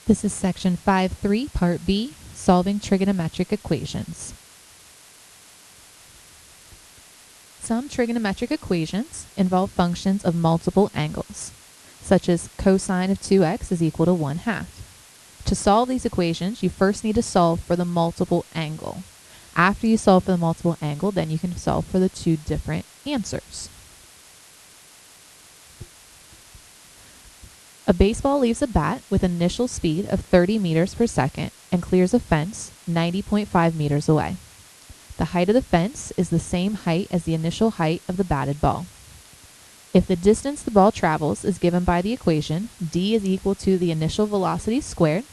This is section 5.3, part B, solving trigonometric equations. Some trigonometric equations involve functions of multiple angles, such as cosine of 2x is equal to 1/2. To solve these equations, you first need to solve for the multiple angle. After you solve for the multiple angle, then you can solve for the two different answers. A baseball leaves a bat with an initial speed of 30 meters per second and clears a fence 90.5 meters away. The height of the fence is the same height as the initial height of the batted ball. If the distance the ball travels is given by the equation, d is equal to the initial velocity squared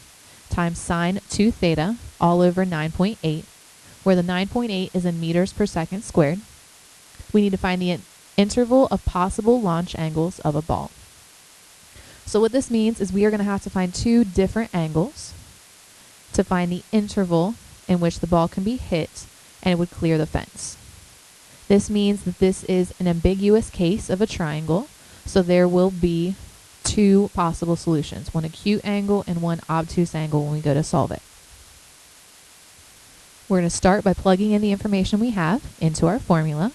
times sine 2 theta all over 9.8, where the 9.8 is in meters per second squared, we need to find the interval of possible launch angles of a ball. So what this means is we are going to have to find two different angles to find the interval in which the ball can be hit and it would clear the fence. This means that this is an ambiguous case of a triangle, so there will be two possible solutions, one acute angle and one obtuse angle when we go to solve it. We're going to start by plugging in the information we have into our formula.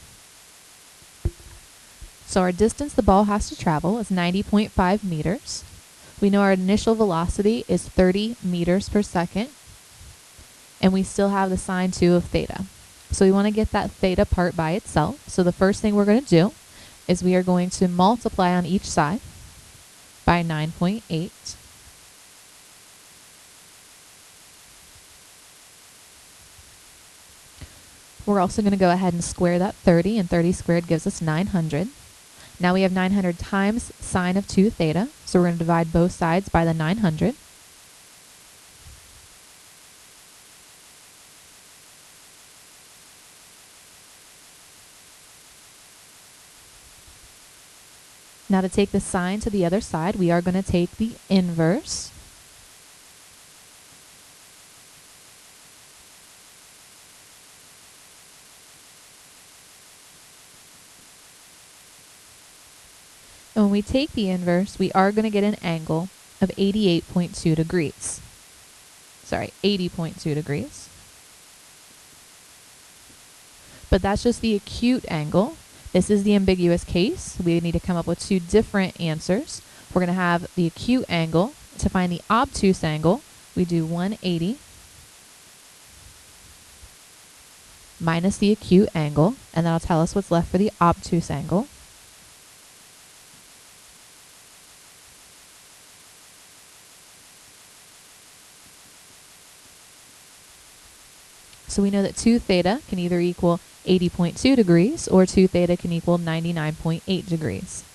So our distance the ball has to travel is 90.5 meters. We know our initial velocity is 30 meters per second. And we still have the sine 2 of theta. So we want to get that theta part by itself. So the first thing we're going to do is we are going to multiply on each side by 9.8. We're also going to go ahead and square that 30, and 30 squared gives us 900. Now we have 900 times sine of 2 theta, so we're going to divide both sides by the 900. Now to take the sine to the other side, we are going to take the inverse. And when we take the inverse, we are going to get an angle of 88.2 degrees. Sorry, 80.2 degrees. But that's just the acute angle. This is the ambiguous case. We need to come up with two different answers. We're going to have the acute angle. To find the obtuse angle, we do 180 minus the acute angle, and that'll tell us what's left for the obtuse angle. So we know that 2 theta can either equal 80.2 degrees or 2 theta can equal 99.8 degrees.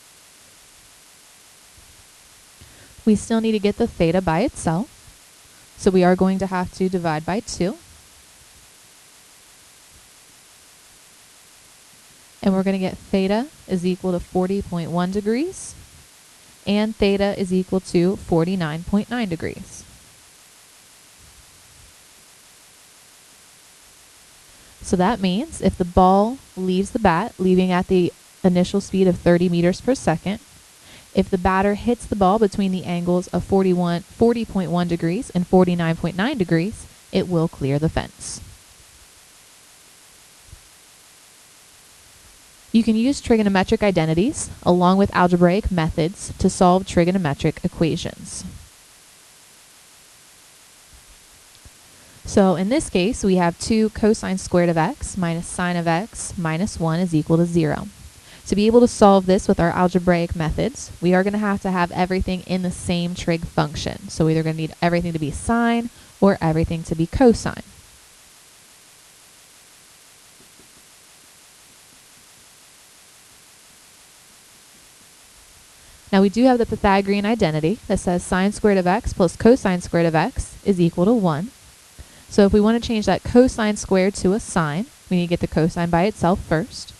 We still need to get the theta by itself, so we are going to have to divide by 2. And we're going to get theta is equal to 40.1 degrees, and theta is equal to 49.9 degrees. So that means if the ball leaves the bat, leaving at the initial speed of 30 meters per second, if the batter hits the ball between the angles of 40.1 degrees and 49.9 degrees, it will clear the fence. You can use trigonometric identities along with algebraic methods to solve trigonometric equations. So in this case, we have 2 cosine squared of x minus sine of x minus 1 is equal to 0. To be able to solve this with our algebraic methods, we are going to have everything in the same trig function. So we're either going to need everything to be sine or everything to be cosine. Now we do have the Pythagorean identity that says sine squared of x plus cosine squared of x is equal to 1. So if we want to change that cosine squared to a sine, we need to get the cosine by itself first.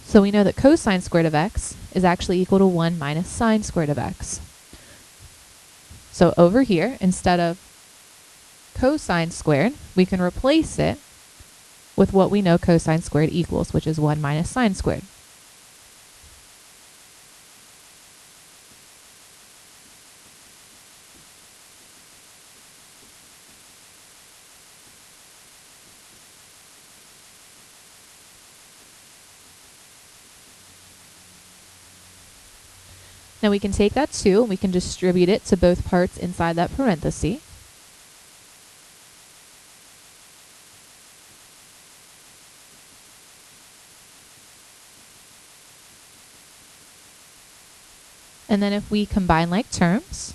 So we know that cosine squared of x is actually equal to 1 minus sine squared of x. So over here, instead of cosine squared, we can replace it with what we know cosine squared equals, which is 1 minus sine squared. Now we can take that 2 and we can distribute it to both parts inside that parenthesis. And then if we combine like terms,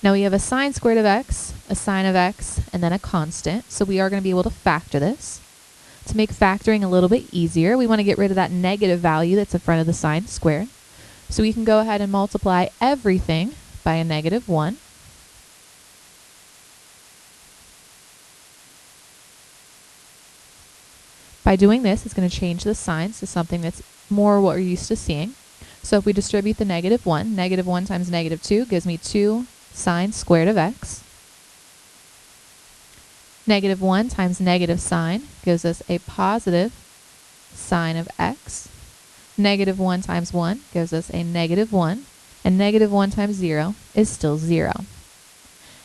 now we have a sine squared of x, a sine of x, and then a constant. So we are going to be able to factor this. To make factoring a little bit easier, we want to get rid of that negative value that's in front of the sine squared. So we can go ahead and multiply everything by a negative 1. By doing this, it's going to change the signs to something that's more what we're used to seeing. So if we distribute the negative 1, negative 1 times negative 2 gives me 2 sine squared of x. Negative 1 times negative sine gives us a positive sine of x. Negative 1 times 1 gives us a negative 1. And negative 1 times 0 is still 0.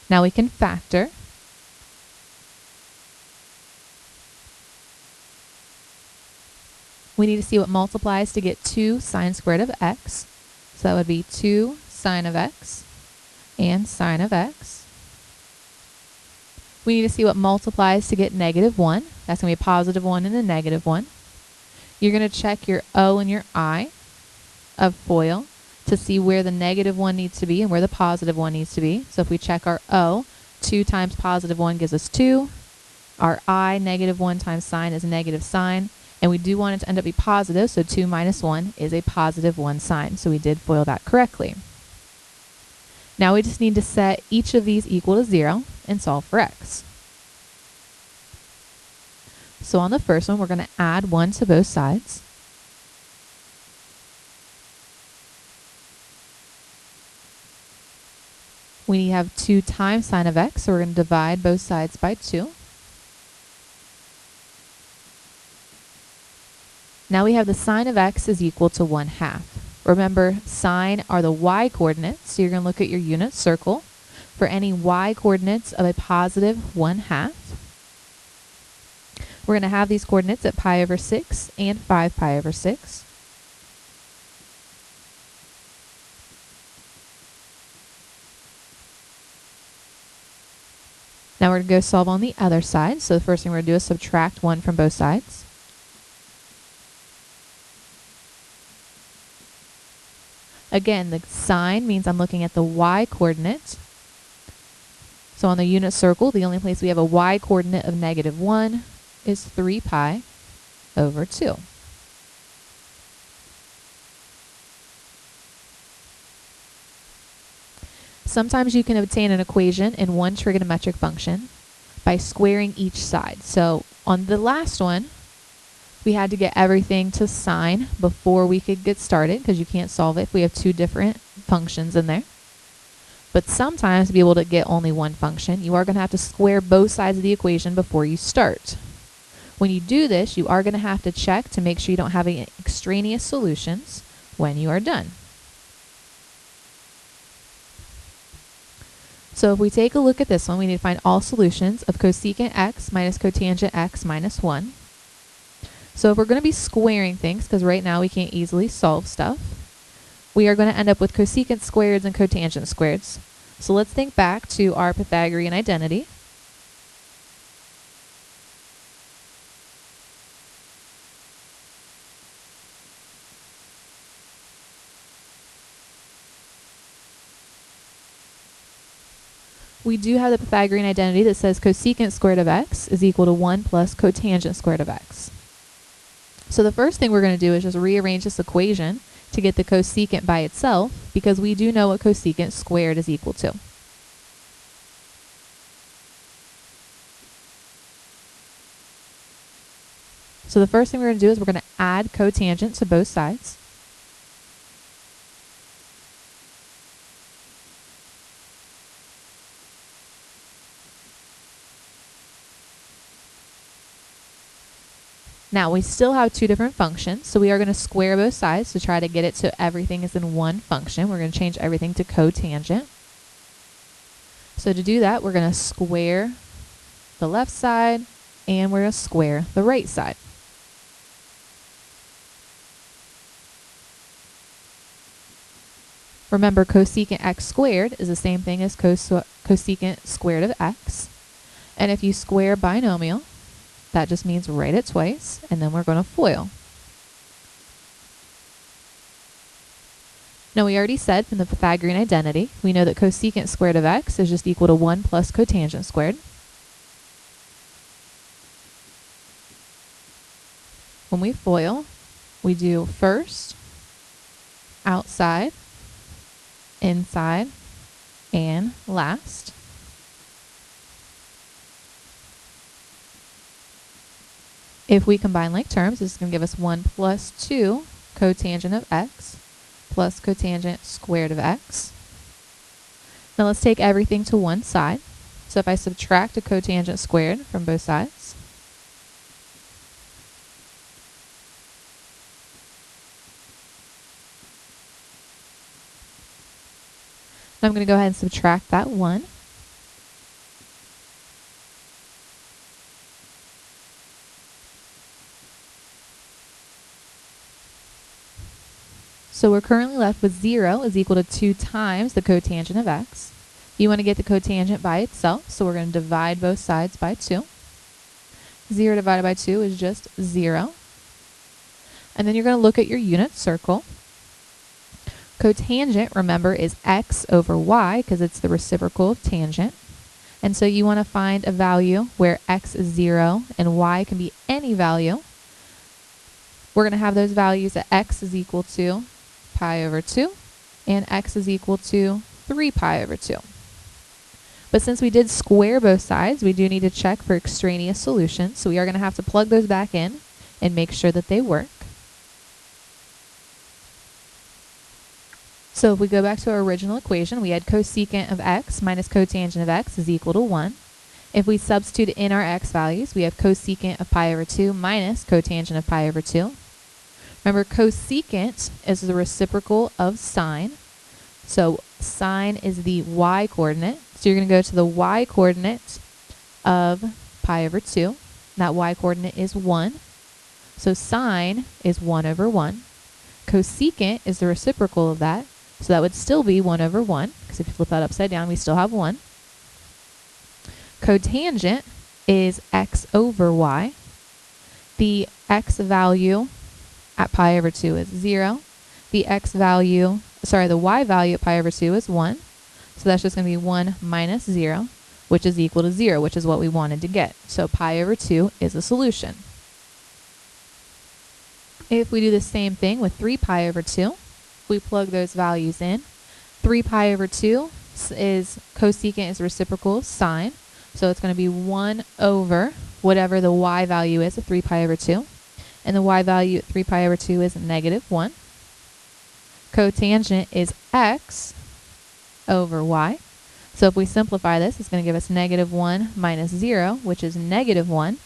Now we can factor. We need to see what multiplies to get 2 sine squared of x. So that would be 2 sine of x and sine of x. We need to see what multiplies to get negative 1. That's going to be a positive 1 and a negative 1. You're going to check your O and your I of FOIL to see where the negative 1 needs to be and where the positive 1 needs to be. So if we check our O, 2 times positive 1 gives us 2. Our I, negative 1 times sine, is negative sine. And we do want it to end up be positive, so 2 minus 1 is a positive 1 sine. So we did FOIL that correctly. Now we just need to set each of these equal to 0 and solve for x. So on the first one, we're going to add 1 to both sides. We have 2 times sine of x, so we're going to divide both sides by 2. Now we have the sine of x is equal to 1/2. Remember, sine are the y coordinates, so you're going to look at your unit circle for any y coordinates of a positive 1/2. We're going to have these coordinates at pi over 6 and 5 pi over 6. Now we're going to go solve on the other side. So the first thing we're going to do is subtract 1 from both sides. Again, the sine means I'm looking at the y coordinate. So on the unit circle, the only place we have a y coordinate of negative 1 is 3 pi over 2. Sometimes you can obtain an equation in one trigonometric function by squaring each side. So on the last one, we had to get everything to sine before we could get started, because you can't solve it if we have 2 different functions in there. But sometimes to be able to get only one function, you are going to have to square both sides of the equation before you start. When you do this, you are going to have to check to make sure you don't have any extraneous solutions when you are done. So if we take a look at this one, we need to find all solutions of cosecant x minus cotangent x minus 1. So if we're going to be squaring things, because right now we can't easily solve stuff, we are going to end up with cosecant squareds and cotangent squareds. So let's think back to our Pythagorean identity. We do have the Pythagorean identity that says cosecant squared of x is equal to 1 plus cotangent squared of x. So the first thing we're going to do is just rearrange this equation to get the cosecant by itself, because we do know what cosecant squared is equal to. So the first thing we're going to do is we're going to add cotangent to both sides. Now we still have two different functions, so we are going to square both sides to try to get it so everything is in one function. We're going to change everything to cotangent. So to do that, we're going to square the left side and we're going to square the right side. Remember, cosecant x squared is the same thing as cosecant squared of x. And if you square binomial, that just means write it twice, and then we're going to FOIL. Now we already said from the Pythagorean identity, we know that cosecant squared of x is just equal to 1 plus cotangent squared. When we FOIL, we do first, outside, inside, and last. If we combine like terms, this is going to give us 1 plus 2 cotangent of x plus cotangent squared of x. Now let's take everything to one side. So if I subtract a cotangent squared from both sides, now I'm going to go ahead and subtract that 1. So we're currently left with 0 is equal to 2 times the cotangent of x. You want to get the cotangent by itself, so we're going to divide both sides by 2. 0 divided by 2 is just 0. And then you're going to look at your unit circle. Cotangent, remember, is x over y because it's the reciprocal of tangent. And so you want to find a value where x is 0 and y can be any value. We're going to have those values that x is equal to pi over 2 and x is equal to 3 pi over 2. But since we did square both sides, we do need to check for extraneous solutions. So we are going to have to plug those back in and make sure that they work. So if we go back to our original equation, we had cosecant of x minus cotangent of x is equal to 1. If we substitute in our x values, we have cosecant of pi over 2 minus cotangent of pi over 2. Remember, cosecant is the reciprocal of sine. So sine is the y coordinate. So you're going to go to the y coordinate of pi over 2. That y coordinate is 1. So sine is 1 over 1. Cosecant is the reciprocal of that. So that would still be 1 over 1, because if you flip that upside down, we still have 1. Cotangent is x over y. The x value at pi over 2 is 0. The y value at pi over 2 is 1. So that's just going to be 1 minus 0, which is equal to 0, which is what we wanted to get. So pi over 2 is a solution. If we do the same thing with 3 pi over 2, we plug those values in. 3 pi over 2 is cosecant is reciprocal of sine. So it's going to be 1 over whatever the y value is at 3 pi over 2. And the y value at 3 pi over 2 is negative 1. Cotangent is x over y. So if we simplify this, it's going to give us negative 1 minus 0, which is negative 1.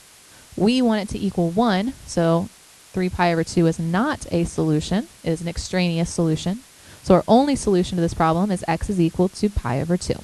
We want it to equal 1, so 3 pi over 2 is not a solution. It is an extraneous solution. So our only solution to this problem is x is equal to pi over 2.